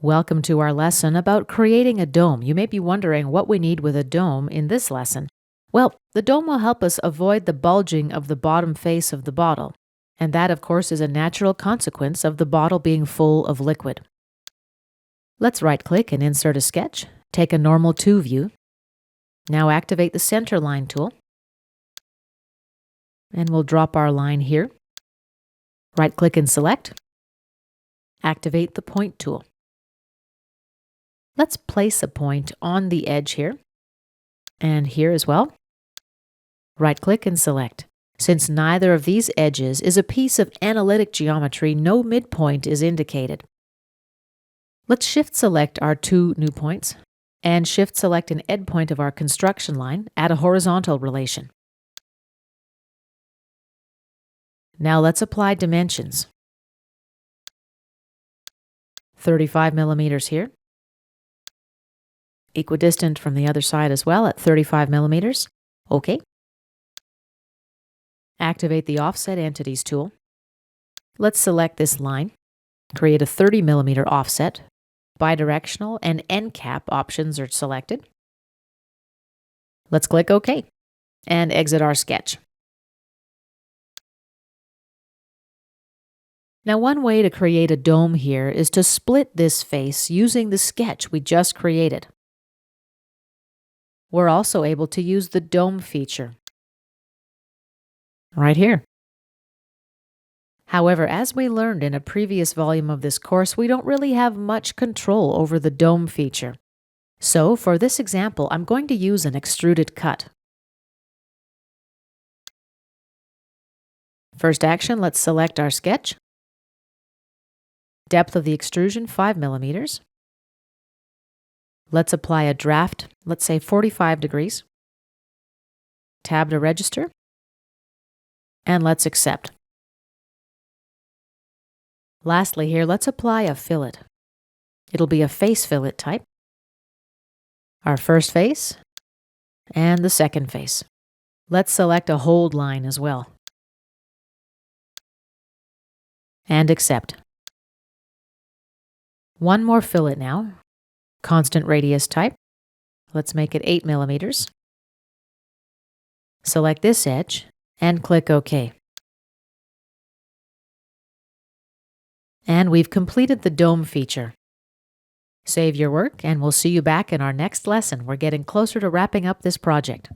Welcome to our lesson about creating a dome. You may be wondering what we need with a dome in this lesson. Well, the dome will help us avoid the bulging of the bottom face of the bottle. And that, of course, is a natural consequence of the bottle being full of liquid. Let's right-click and insert a sketch. Take a normal 2 view. Now activate the Centreline Tool. And we'll drop our line here. Right-click and select. Activate the Point tool. Let's place a point on the edge here, and here as well. Right-click and select. Since neither of these edges is a piece of analytic geometry, no midpoint is indicated. Let's shift-select our 2 new points, and shift-select an endpoint of our construction line at a horizontal relation. Now let's apply dimensions. 35 millimeters here. Equidistant from the other side as well at 35 millimeters. OK. Activate the Offset Entities tool. Let's select this line. Create a 30 millimeter offset. Bidirectional and end cap options are selected. Let's click OK and exit our sketch. Now, one way to create a dome here is to split this face using the sketch we just created. We're also able to use the dome feature right here. However, as we learned in a previous volume of this course, we don't really have much control over the dome feature. So, for this example, I'm going to use an extruded cut. First action, let's select our sketch. Depth of the extrusion, 5 millimeters. Let's apply a draft, let's say 45 degrees. Tab to register. And let's accept. Lastly here, let's apply a fillet. It'll be a face fillet type. Our first face and the second face. Let's select a hold line as well. And accept. One more fillet now. Constant radius type. Let's make it 8 millimeters. Select this edge and click OK. And we've completed the dome feature. Save your work and we'll see you back in our next lesson. We're getting closer to wrapping up this project.